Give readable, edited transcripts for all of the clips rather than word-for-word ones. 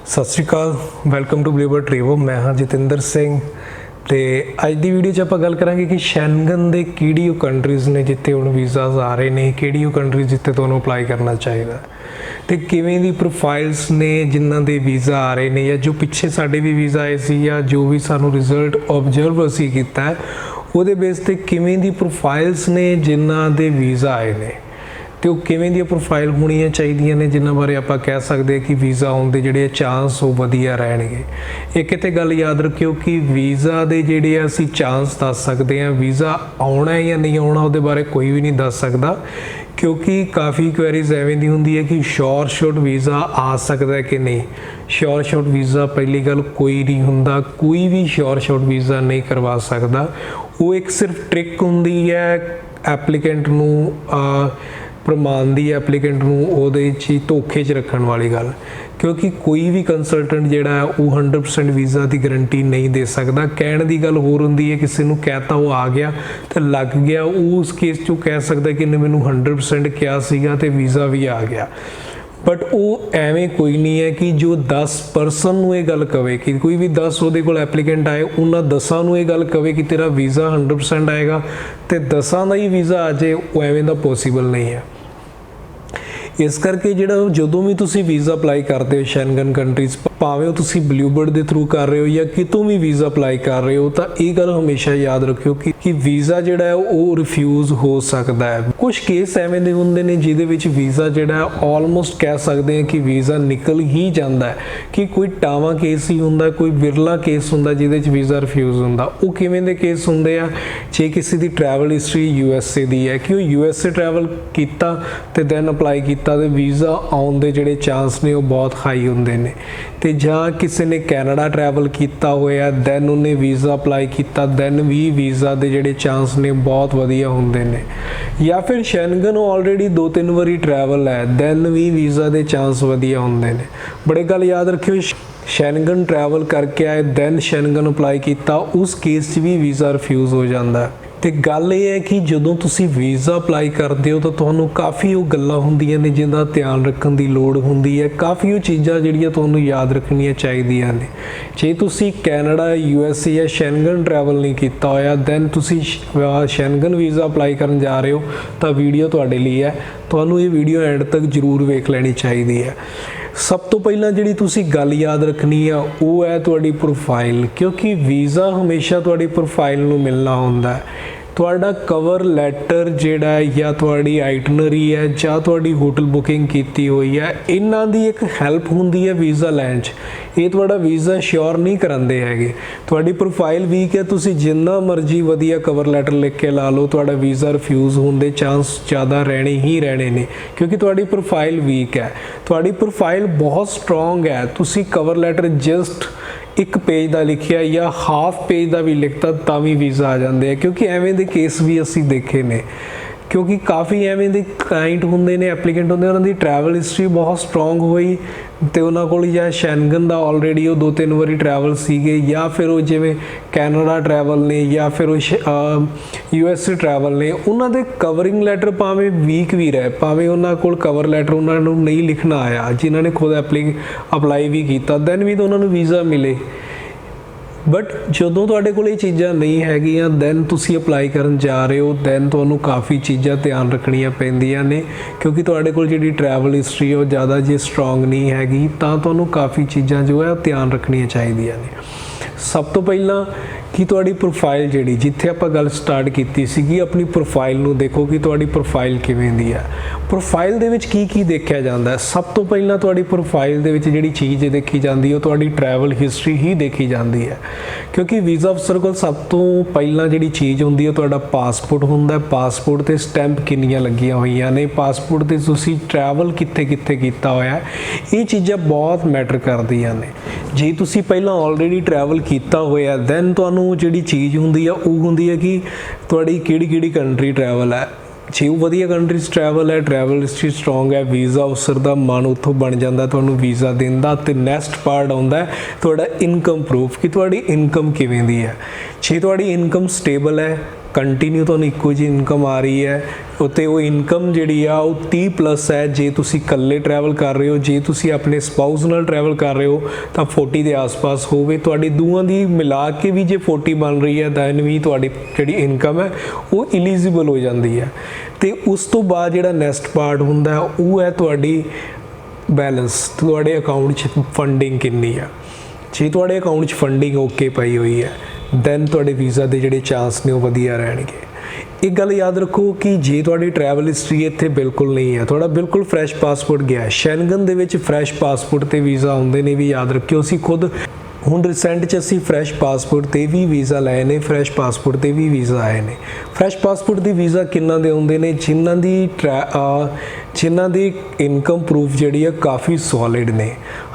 सत श्री अकाल, welcome to global Trevor. मैं हाँ जतिंदर सिंह। तो अज की वीडियो आप गल करांगे कि शैनगन के किहड़ी कंट्रीज़ ने जिथे हुण वीज़ाज आ रहे हैं, किहड़ी कंट्रीज़ जिथे तुहानूं अपलाई करना चाहिए, तो किवें दी प्रोफाइल्स ने जिन्हां दे वीज़ा आ रहे हैं, या जो पिछे साडे भी वीज़ा आए सी, या जो भी सानूं रिजल्ट ऑबजर्व असीं कीता है उहदे बेस ते किवें दी प्रोफाइल्स ने जिन्हां दे वीज़ा आए ने, तो किवें दी प्रोफाइल होणीआं चाहीदियां ने जिन्हां बारे आपां कह सकदे कि वीज़ा आउण दे जिहड़े चांस वो वधिया रहणगे। एक इत्थे गल याद रखियो कि वीज़ा दे जिहड़े असीं चांस दस सकदे हां, वीज़ा आउणा है या नहीं आउणा उहदे बारे कोई भी नहीं दस सकदा, क्योंकि काफ़ी क्वेरीज एवें दी हुंदी है कि श्योर शॉट वीज़ा आ सकदा है कि नहीं। श्योर शॉट वीज़ा पहली गल कोई नहीं हुंदा, कोई भी श्योर शॉट वीज़ा नहीं करवा सकदा। वो एक सिर्फ ट्रिक हुंदी है एप्लीकेंट नूं प्रमाण दी, एप्लीकेंट नूं उहदे च धोखे च रखण वाली गल, क्योंकि कोई भी कंसलटेंट जिहड़ा है वो 100% वीज़ा की गारंटी नहीं दे सकता। कहण दी गल होर हुंदी है, किसी नूं कहता वो आ गया तो लग गया, वो उस केस चों कह सकदा कि इन्हें मैनूं 100% किया सीगा ते वीज़ा भी आ गया। बट वो एवें कोई नहीं है कि जो 10 परसन नूं ये गल कवे कि कोई भी 10 उहदे कोल एप्लीकेंट आए, उन्हां 10 नूं ये गल कवे कि तेरा वीज़ा 100% आएगा तो 10 का ही वीज़ा आ जाए, वो एवें दा पॉसीबल नहीं है। इस करके जिहड़ा जदों भी तुसीं वीज़ा अपलाई करते हो शैनगन कंट्रीज़, भावें तुसीं ब्लूबर्ड के थ्रू कर रहे हो या कितों भी वीज़ा अपलाई कर रहे हो, तो ये गल हमेशा याद रखियो कि वीज़ा जिहड़ा है वो रिफ्यूज़ हो सकता है। कुछ केस एवें दे हुंदे ने जिहदे विच वीज़ा जिहड़ा है ऑलमोस्ट कह सकते हैं कि वीज़ा निकल ही जाता है, कि कोई टावा केस ही हुंदा, कोई विरला केस हुंदा जिहदे च वीज़ा रिफ्यूज़ हुंदा। वो किवें दे केस हुंदे आ, जे किसी दी ट्रैवल हिस्टरी USA दी है कि वो USA ट्रैवल कीता ते दैन अपलाई कीता ते वीज़ा आउण दे जिहड़े चांस ने वो बहुत हाई हुंदे ने, ते जां किसी ने कैनेडा ट्रैवल किया होया दैन उन्हें वीज़ा अपलाई किया, दैन भी वीज़ा दे जिहड़े चांस ने बहुत वधिया हुंदे ने। या फिर शैनगन ऑलरेडी 2-3 वारी ट्रैवल है, दैन भी वीज़ा दे चांस वधिया हुंदे ने। बड़े गल याद रखियो, शैनगन ट्रैवल करके आए दैन शैनगन अपलाई किया, उस केस च भी वीज़ा रिफ्यूज़ हो जाता है। तो गल ये है कि जदों तुसीं वीज़ा अपलाई करते हो तो तुहानूं काफ़ी वो गल्लां हुंदियां ने जिन्हां ध्यान रखण दी लोड़ हुंदी है, काफ़ी वो चीज़ां जिहड़ियां तुहानूं याद रखणियां चाहीदियां ने। जे तुसीं कैनेडा USA या शैनगन ट्रैवल नहीं किया होया, दैन तुसीं शैनगन वीज़ा अपलाई करन जा रहे हो, तो वीडियो तुहाडे लिए है, तुहानूं ये वीडियो एंड तक जरूर वेख लैनी चाहिदी है। सब तो पहला जिहड़ी तुसीं गल याद रखनी है वो है तुहाडी प्रोफाइल, क्योंकि वीज़ा हमेशा तुहाडी प्रोफाइल नूं मिलना हुंदा है। तुहाडा कवर लैटर जिहड़ा है या तुहाडी आइटनरी है जां तुहाडी होटल बुकिंग कीती हुई है, इन्हां दी एक हैल्प हुंदी है वीज़ा लैण च। ये तुहाडा वीज़ा श्योर नहीं करांदे हैगे। तुहाडी प्रोफाइल वीक है, तुसीं जिन्ना मर्जी वधिया कवर लैटर लिख के ला लो, तुहाडा वीज़ा रिफ्यूज़ होण दे चांस ज़्यादा रहने ही रहने ने, क्योंकि तुहाडी प्रोफाइल वीक है। तुहाडी प्रोफाइल बहुत स्ट्रोंग है, तुसीं कवर लैटर जस्ट एक पेज का लिखिया या हाफ पेज का भी लिखता तां भी वीज़ा आ जाते हैं, क्योंकि एवें दे केस भी असी देखे ने। क्योंकि काफ़ी एवें दे क्लाइंट होंदे ने, एप्लीकेंट होंदे, उन्हां दी ट्रैवल हिस्टरी बहुत स्ट्रोंग होई तो उन्हां कोल या शैनगन दा ऑलरेडी वो 2-3 वारी ट्रैवल सीगे, या फिर वो जिवें कैनेडा ट्रैवल ने या फिर वो USA ट्रैवल ने, उन्हां दे कवरिंग लैटर भावें वीक भी रहे, भावें उन्हां कोल कवर लैटर उन्हां नूं नहीं लिखना आया, जिन्हां ने खुद अपलाई भी किया, दैन भी तो उन्हां नूं वीज़ा मिले। बट जदों तुहाडे कोल ये चीज़ां नहीं हैगियां, दैन तुसीं अपलाई करन जा रहे हो, दैन तुहानूं काफ़ी चीज़ां ध्यान रखणियां पैंदियां ने, क्योंकि तुहाडे कोल जिहड़ी ट्रैवल हिस्टरी है वो ज़्यादा जे स्ट्रोंग नहीं हैगी, तां तुहानूं काफ़ी चीज़ां जो है ध्यान रखणियां चाहीदियां ने। सब तो पहला कि तुहाडी प्रोफाइल जिहड़ी जिथे आपां गल स्टार्ट कीती सीगी, अपनी प्रोफाइल नूं देखो कि तुहाडी प्रोफाइल किवें दी है। प्रोफाइल दे विच की देखिया जांदा है। सब तो पहला तुहाडी प्रोफाइल दे विच जिहड़ी चीज़ देखी जाती है तुहाडी ट्रैवल हिस्टरी ही देखी जाती है, क्योंकि वीज़ा अफसर कोल सब तो पहला जिहड़ी चीज़ हुंदी है तुहाडा पासपोर्ट हुंदा है। पासपोर्ट ते स्टैंप किन्नियां लगियां होईयां ने, पासपोर्ट ते तुसीं ट्रैवल कित्थे कित्थे कीता होया है, ये चीज़ां बहुत मैटर करदियां ने। जे तुसीं पहला ऑलरेडी ट्रैवल किया होया, दैन तुहानूं जिहड़ी चीज़ हुंदी है वो हुंदी है कि तुहाडी किहड़ी कंट्री ट्रैवल है। जे वो वधिया कंट्रीज ट्रैवल है, ट्रैवल हिस्टरी स्ट्रोंग है, वीज़ा अफसर का मन उत्थों बन जाता तुहानूं वीज़ा देंदा। ते नैक्सट पार्ट आउंदा है तुहाडा इनकम प्रूफ, कि तुहाडी इनकम किवें दी है। जे तुहाडी इनकम स्टेबल है, ਕੰਟੀਨਿਊ ਤੁਹਾਨੂੰ ਇੱਕੋ ਜਿਹੀ ਇਨਕਮ ਆ ਰਹੀ ਹੈ ਉੱਤੇ ਉਹ ਇਨਕਮ ਜਿਹੜੀ ਆ ਉਹ 30+ ਹੈ ਜੇ ਤੁਸੀਂ ਇਕੱਲੇ ਟਰੈਵਲ ਕਰ ਰਹੇ ਹੋ। ਜੇ ਤੁਸੀਂ ਆਪਣੇ ਸਪਾਊਸ ਨਾਲ ਟਰੈਵਲ ਕਰ ਰਹੇ ਹੋ ਤਾਂ 40 ਦੇ ਆਸ-ਪਾਸ ਹੋਵੇ। ਤੁਹਾਡੀ ਦੋਵਾਂ ਦੀ ਮਿਲਾ ਕੇ ਵੀ ਜੇ 40 ਬਣ ਰਹੀ ਹੈ ਦੈਨ ਵੀ ਤੁਹਾਡੀ ਜਿਹੜੀ ਇਨਕਮ ਹੈ ਉਹ ਐਲੀਜੀਬਲ ਹੋ ਜਾਂਦੀ ਹੈ। ਤੇ ਉਸ ਤੋਂ ਬਾਅਦ ਜਿਹੜਾ ਨੈਕਸਟ ਪਾਰਟ ਹੁੰਦਾ ਉਹ ਹੈ ਤੁਹਾਡੀ ਬੈਲੈਂਸ, ਤੁਹਾਡੇ ਅਕਾਊਂਟ 'ਚ ਫੰਡਿੰਗ ਕਿੰਨੀ ਆ। ਜੇ ਤੁਹਾਡੇ ਅਕਾਊਂਟ 'ਚ ਫੰਡਿੰਗ ਓਕੇ ਪਈ ਹੋਈ ਹੈ ਦੈਨ ਤੁਹਾਡੇ ਵੀਜ਼ਾ ਦੇ ਜਿਹੜੇ ਚਾਂਸ ਨੇ ਉਹ ਵਧੀਆ ਰਹਿਣਗੇ। ਇੱਕ ਗੱਲ ਯਾਦ ਰੱਖੋ ਕਿ ਜੇ ਤੁਹਾਡੀ ਟਰੈਵਲ ਹਿਸਟਰੀ ਇੱਥੇ ਬਿਲਕੁਲ ਨਹੀਂ ਹੈ, ਤੁਹਾਡਾ ਬਿਲਕੁਲ ਫਰੈਸ਼ ਪਾਸਪੋਰਟ ਗਿਆ, ਸ਼ੈਂਗਨ ਦੇ ਵਿੱਚ ਫਰੈਸ਼ ਪਾਸਪੋਰਟ ਤੇ ਵੀਜ਼ਾ ਆਉਂਦੇ ਨੇ ਵੀ ਯਾਦ ਰੱਖਿਓ। ਅਸੀਂ ਖੁਦ ਹੁਣ ਰਿਸੈਂਟ 'ਚ ਅਸੀਂ ਫਰੈਸ਼ ਪਾਸਪੋਰਟ ਤੇ ਵੀ ਵੀਜ਼ਾ ਲਏ ਨੇ, ਫਰੈਸ਼ ਪਾਸਪੋਰਟ ਤੇ ਵੀ ਵੀਜ਼ਾ ਆਏ ਨੇ। ਫਰੈਸ਼ ਪਾਸਪੋਰਟ ਦੀ ਵੀਜ਼ਾ ਕਿੰਨਾਂ ਦੇ ਆਉਂਦੇ ਨੇ? ਜਿਨ੍ਹਾਂ ਦੀ ਇਨਕਮ ਪ੍ਰੂਫ ਜਿਹੜੀ ਆ ਕਾਫੀ ਸੋਲਿਡ ਨੇ,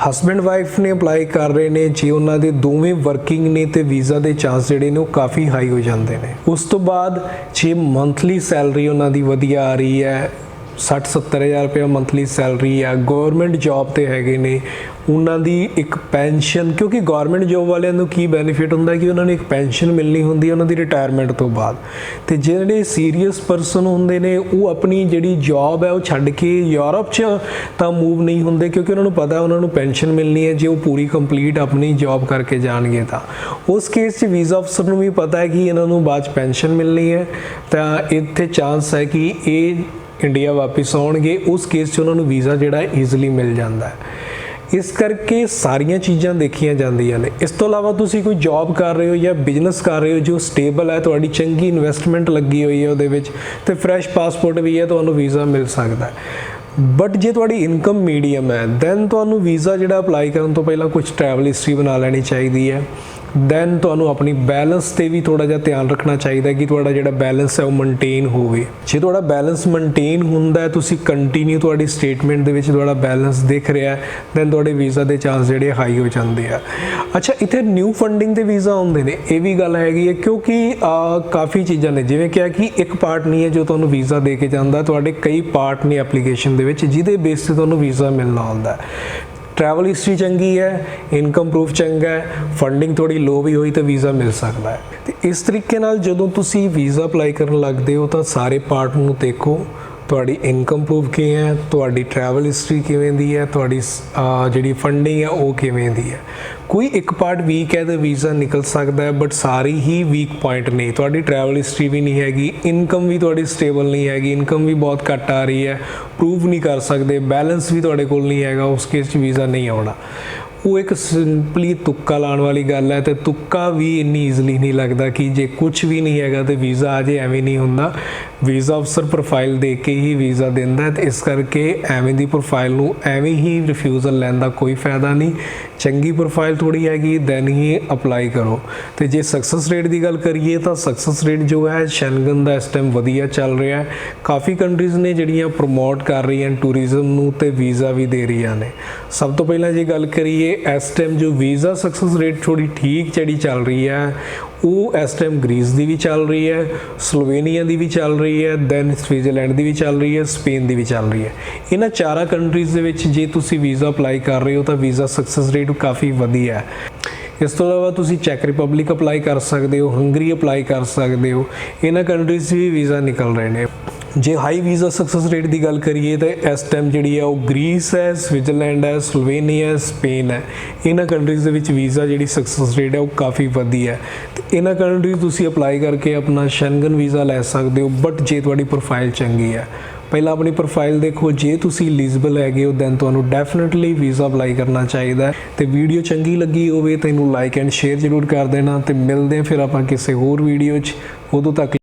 ਹਸਬੈਂਡ ਵਾਈਫ ਨੇ ਅਪਲਾਈ ਕਰ ਰਹੇ ਨੇ, ਜੇ ਉਹਨਾਂ ਦੇ ਦੋਵੇਂ ਵਰਕਿੰਗ ਨੇ ਤੇ ਵੀਜ਼ਾ ਦੇ ਚਾਂਸ ਜਿਹੜੇ ਨੇ ਉਹ ਕਾਫੀ ਹਾਈ ਹੋ ਜਾਂਦੇ ਨੇ। ਉਸ ਤੋਂ ਬਾਅਦ ਜੇ ਮੰਥਲੀ ਸੈਲਰੀ ਉਹਨਾਂ ਦੀ ਵਧੀਆ ਆ ਰਹੀ ਹੈ, 60-70 ਹਜ਼ਾਰ ਰੁਪਏ ਮੰਥਲੀ ਸੈਲਰੀ ਆ, ਗਵਰਨਮੈਂਟ ਜੌਬ ਤੇ ਹੈਗੇ ਨੇ, ਉਹਨਾਂ ਦੀ ਇੱਕ ਪੈਨਸ਼ਨ, ਕਿਉਂਕਿ ਗਵਰਨਮੈਂਟ ਜੌਬ ਵਾਲਿਆਂ ਨੂੰ ਕੀ ਬੈਨੀਫਿਟ ਹੁੰਦਾ ਕਿ ਉਹਨਾਂ ਨੂੰ ਇੱਕ ਪੈਨਸ਼ਨ ਮਿਲਣੀ ਹੁੰਦੀ ਹੈ ਉਹਨਾਂ ਦੀ ਰਿਟਾਇਰਮੈਂਟ ਤੋਂ ਬਾਅਦ। ਤੇ ਜਿਹੜੇ ਸੀਰੀਅਸ ਪਰਸਨ ਹੁੰਦੇ ਨੇ ਉਹ ਆਪਣੀ ਜਿਹੜੀ ਜੌਬ ਹੈ ਉਹ ਛੱਡ ਕੇ ਯੂਰਪ 'ਚ ਤਾਂ ਮੂਵ ਨਹੀਂ ਹੁੰਦੇ ਕਿਉਂਕਿ ਉਹਨਾਂ ਨੂੰ ਪਤਾ ਉਹਨਾਂ ਨੂੰ ਪੈਨਸ਼ਨ ਮਿਲਣੀ ਹੈ ਜੇ ਉਹ ਪੂਰੀ ਕੰਪਲੀਟ ਆਪਣੀ ਜੌਬ ਕਰਕੇ ਜਾਣਗੇ। ਤਾਂ ਉਸ ਕੇਸ 'ਚ ਵੀਜ਼ਾ ਅਫਸਰ ਨੂੰ ਵੀ ਪਤਾ ਹੈ ਕਿ ਇਹਨਾਂ ਨੂੰ ਬਾਅਦ 'ਚ ਪੈਨਸ਼ਨ ਮਿਲਣੀ ਹੈ ਤਾਂ ਇੱਥੇ ਚਾਂਸ ਹੈ ਕਿ ਇਹ ਇੰਡੀਆ ਵਾਪਿਸ ਆਉਣਗੇ। ਉਸ ਕੇਸ 'ਚ ਉਹਨਾਂ ਨੂੰ ਵੀਜ਼ਾ ਜਿਹੜਾ ਈਜ਼ੀਲੀ ਮਿਲ ਜਾਂਦਾ ਹੈ। ਇਸ ਕਰਕੇ ਸਾਰੀਆਂ ਚੀਜ਼ਾਂ ਦੇਖੀਆਂ ਜਾਂਦੀਆਂ ਨੇ। ਇਸ ਤੋਂ ਇਲਾਵਾ ਤੁਸੀਂ ਕੋਈ ਜੌਬ ਕਰ ਰਹੇ ਹੋ ਜਾਂ ਬਿਜ਼ਨਸ ਕਰ ਰਹੇ ਹੋ ਜੋ ਸਟੇਬਲ ਹੈ, ਤੁਹਾਡੀ ਚੰਗੀ ਇਨਵੈਸਟਮੈਂਟ ਲੱਗੀ ਹੋਈ ਹੈ ਉਹਦੇ ਵਿੱਚ, ਤੇ ਫਰੈਸ਼ ਪਾਸਪੋਰਟ ਵੀ ਹੈ, ਤੁਹਾਨੂੰ ਵੀਜ਼ਾ ਮਿਲ ਸਕਦਾ ਹੈ। ਬਟ ਜੇ ਤੁਹਾਡੀ ਇਨਕਮ ਮੀਡੀਅਮ ਹੈ ਦੈਨ ਤੁਹਾਨੂੰ ਵੀਜ਼ਾ ਜਿਹੜਾ ਅਪਲਾਈ ਕਰਨ ਤੋਂ ਪਹਿਲਾਂ ਕੁਝ ਟਰੈਵਲ ਹਿਸਟਰੀ ਬਣਾ ਲੈਣੀ ਚਾਹੀਦੀ ਹੈ। ਦੈਨ ਤੁਹਾਨੂੰ ਆਪਣੀ ਬੈਲੈਂਸ 'ਤੇ ਵੀ ਥੋੜ੍ਹਾ ਜਿਹਾ ਧਿਆਨ ਰੱਖਣਾ ਚਾਹੀਦਾ ਕਿ ਤੁਹਾਡਾ ਜਿਹੜਾ ਬੈਲੈਂਸ ਹੈ ਉਹ ਮੇਨਟੇਨ ਹੋਵੇ। ਜੇ ਤੁਹਾਡਾ ਬੈਲੈਂਸ ਮੇਨਟੇਨ ਹੁੰਦਾ, ਤੁਸੀਂ ਕੰਟੀਨਿਊ ਤੁਹਾਡੀ ਸਟੇਟਮੈਂਟ ਦੇ ਵਿੱਚ ਤੁਹਾਡਾ ਬੈਲੈਂਸ ਦਿਖ ਰਿਹਾ ਦੈਨ ਤੁਹਾਡੇ ਵੀਜ਼ਾ ਦੇ ਚਾਂਸ ਜਿਹੜੇ ਹਾਈ ਹੋ ਜਾਂਦੇ ਆ। ਅੱਛਾ, ਇੱਥੇ ਨਿਊ ਫੰਡਿੰਗ ਦੇ ਵੀਜ਼ਾ ਆਉਂਦੇ ਨੇ, ਇਹ ਵੀ ਗੱਲ ਹੈਗੀ ਹੈ ਕਿਉਂਕਿ ਕਾਫੀ ਚੀਜ਼ਾਂ ਨੇ, ਜਿਵੇਂ ਕਿਹਾ ਕਿ ਇੱਕ ਪਾਰਟ ਨਹੀਂ ਹੈ ਜੋ ਤੁਹਾਨੂੰ ਵੀਜ਼ਾ ਦੇ ਕੇ ਜਾਂਦਾ, ਤੁਹਾਡੇ ਕਈ ਪਾਰਟ ਨੇ ਐਪਲੀਕੇਸ਼ਨ ਦੇ ਵਿੱਚ ਜਿਹਦੇ ਬੇਸ 'ਤੇ ਤੁਹਾਨੂੰ ਵੀਜ਼ਾ ਮਿਲਣਾ ਹੁੰਦਾ। ट्रैवल हिस्ट्री चंगी है, इनकम प्रूफ चंगा है, फंडिंग थोड़ी लो भी हुई तो वीज़ा मिल सकता है। तो इस तरीके नाल जदों तुसी वीज़ा अप्लाई करन लगदे हो तो सारे पार्ट नूं देखो, ਤੁਹਾਡੀ ਇਨਕਮ ਪ੍ਰੂਫ ਕੀ ਹੈ, ਤੁਹਾਡੀ ਟਰੈਵਲ ਹਿਸਟਰੀ ਕਿਵੇਂ ਦੀ ਹੈ, ਤੁਹਾਡੀ ਜਿਹੜੀ ਫੰਡਿੰਗ ਹੈ ਉਹ ਕਿਵੇਂ ਦੀ ਹੈ। ਕੋਈ ਇੱਕ ਪਾਰਟ ਵੀਕ ਹੈ ਤਾਂ ਵੀਜ਼ਾ ਨਿਕਲ ਸਕਦਾ ਹੈ, but sorry he week point ਨੇ। ਤੁਹਾਡੀ ਟਰੈਵਲ ਹਿਸਟਰੀ ਵੀ ਨਹੀਂ ਹੈਗੀ, ਇਨਕਮ ਵੀ ਤੁਹਾਡੀ ਸਟੇਬਲ ਨਹੀਂ ਹੈਗੀ, ਇਨਕਮ ਵੀ ਬਹੁਤ ਘੱਟ ਆ ਰਹੀ ਹੈ, ਪ੍ਰੂਵ ਨਹੀਂ ਕਰ ਸਕਦੇ, ਬੈਲੈਂਸ ਵੀ ਤੁਹਾਡੇ ਕੋਲ ਨਹੀਂ ਹੈਗਾ, ਉਸ ਕੇਸ 'ਚ ਵੀਜ਼ਾ ਨਹੀਂ ਆਉਣਾ। ਉਹ ਇੱਕ ਸਿੰਪਲੀ ਤੁੱਕਾ ਲਾਉਣ ਵਾਲੀ ਗੱਲ ਹੈ, ਤੇ ਤੁੱਕਾ ਵੀ ਇੰਨੀ ਈਜ਼ਲੀ ਨਹੀਂ ਲੱਗਦਾ ਕਿ ਜੇ ਕੁਝ ਵੀ ਨਹੀਂ ਹੈਗਾ ਤੇ ਵੀਜ਼ਾ ਆ ਜੇ, ਐਵੇਂ ਨਹੀਂ ਹੁੰਦਾ। ਵੀਜ਼ਾ ਅਫਸਰ ਪ੍ਰੋਫਾਈਲ ਦੇਖ ਕੇ ਹੀ ਵੀਜ਼ਾ ਦਿੰਦਾ, ਤੇ ਇਸ ਕਰਕੇ ਐਵੇਂ ਦੀ ਪ੍ਰੋਫਾਈਲ ਨੂੰ ਐਵੇਂ ਹੀ ਰਿਫਿਊਜ਼ਲ ਲੈਣ ਦਾ ਕੋਈ ਫਾਇਦਾ ਨਹੀਂ। ਚੰਗੀ ਪ੍ਰੋਫਾਈਲ ਥੋੜੀ ਹੈਗੀ ਦੈਨ ਹੀ ਅਪਲਾਈ ਕਰੋ। ਤੇ ਜੇ ਸਕਸੈਸ ਰੇਟ ਦੀ ਗੱਲ ਕਰੀਏ ਤਾਂ ਸਕਸੈਸ ਰੇਟ ਜੋ ਹੈ ਸ਼ੈਂਗਨ ਦਾ ਇਸ ਟਾਈਮ ਵਧੀਆ ਚੱਲ ਰਿਹਾ ਹੈ। ਕਾਫੀ ਕੰਟਰੀਜ਼ ਨੇ ਜਿਹੜੀਆਂ ਪ੍ਰਮੋਟ ਕਰ ਰਹੀਆਂ ਟੂਰਿਜ਼ਮ ਨੂੰ ਤੇ ਵੀਜ਼ਾ ਵੀ ਦੇ ਰਹੀਆਂ ਨੇ। ਸਭ ਤੋਂ ਪਹਿਲਾਂ ਜੇ ਗੱਲ ਕਰੀਏ ਇਸ ਟਾਈਮ ਜੋ ਵੀਜ਼ਾ ਸਕਸੈਸ ਰੇਟ ਥੋੜੀ ਠੀਕ ਜਿਹੜੀ ਚੱਲ ਰਹੀ ਹੈ ਉਹ ਇਸ ਟਾਈਮ ਗ੍ਰੀਸ ਦੀ ਵੀ ਚੱਲ ਰਹੀ ਹੈ, ਸਲੋਵੇਨੀਆ ਦੀ ਵੀ ਚੱਲ ਰਹੀ ਹੈ, ਦੈਨ ਸਵਿਟਜ਼ਰਲੈਂਡ ਦੀ ਵੀ ਚੱਲ ਰਹੀ ਹੈ, ਸਪੇਨ ਦੀ ਵੀ ਚੱਲ ਰਹੀ ਹੈ। ਇਹਨਾਂ ਚਾਰਾਂ ਕੰਟਰੀਜ਼ ਦੇ ਵਿੱਚ ਜੇ ਤੁਸੀਂ ਵੀਜ਼ਾ ਅਪਲਾਈ ਕਰ ਰਹੇ ਹੋ ਤਾਂ ਵੀਜ਼ਾ ਸਕਸੈਸ ਰੇਟ ਕਾਫੀ ਵਧੀਆ ਹੈ। ਇਸ ਤੋਂ ਇਲਾਵਾ ਤੁਸੀਂ ਚੈਕ ਰਿਪਬਲਿਕ ਅਪਲਾਈ ਕਰ ਸਕਦੇ ਹੋ, ਹੰਗਰੀ ਅਪਲਾਈ ਕਰ ਸਕਦੇ ਹੋ। ਇਹਨਾਂ ਕੰਟਰੀਜ਼ ਵੀ ਵੀਜ਼ਾ ਨਿਕਲ ਰਹੇ ਨੇ। ਜੇ ਹਾਈ ਵੀਜ਼ਾ ਸਕਸੈਸ ਰੇਟ ਦੀ ਗੱਲ ਕਰੀਏ ਤਾਂ ਇਸ ਟਾਈਮ ਜਿਹੜੀ ਹੈ ਉਹ ਗ੍ਰੀਸ ਹੈ, ਸਵਿਟਜ਼ਰਲੈਂਡ ਹੈ, ਸਲੋਵੇਨੀਆ, ਸਪੇਨ ਹੈ। ਇਹਨਾਂ ਕੰਟਰੀਜ਼ ਦੇ ਵਿੱਚ ਵੀਜ਼ਾ ਜਿਹੜੀ ਸਕਸੈਸ ਰੇਟ ਹੈ ਉਹ ਕਾਫੀ ਵਧੀਆ ਹੈ। ਤੇ ਇਹਨਾਂ ਕੰਟਰੀਜ਼ ਤੁਸੀਂ ਅਪਲਾਈ ਕਰਕੇ ਆਪਣਾ ਸ਼ੈਂਗਨ ਵੀਜ਼ਾ ਲੈ ਸਕਦੇ ਹੋ, ਬਟ ਜੇ ਤੁਹਾਡੀ ਪ੍ਰੋਫਾਈਲ ਚੰਗੀ ਹੈ। ਪਹਿਲਾਂ ਆਪਣੀ ਪ੍ਰੋਫਾਈਲ ਦੇਖੋ, ਜੇ ਤੁਸੀਂ ਐਲੀਜੀਬਲ ਹੈਗੇ ਹੋ ਦੈਨ ਤੁਹਾਨੂੰ ਡੈਫੀਨਿਟਲੀ ਵੀਜ਼ਾ ਅਪਲਾਈ ਕਰਨਾ ਚਾਹੀਦਾ ਹੈ। ਤੇ ਵੀਡੀਓ ਚੰਗੀ ਲੱਗੀ ਹੋਵੇ ਤਾਂ ਇਹਨੂੰ ਲਾਈਕ ਐਂਡ ਸ਼ੇਅਰ ਜ਼ਰੂਰ ਕਰ ਦੇਣਾ, ਤੇ ਮਿਲਦੇ ਹਾਂ ਫਿਰ ਆਪਾਂ ਕਿਸੇ ਹੋਰ ਵੀਡੀਓ 'ਚ। ਉਦੋਂ ਤੱਕ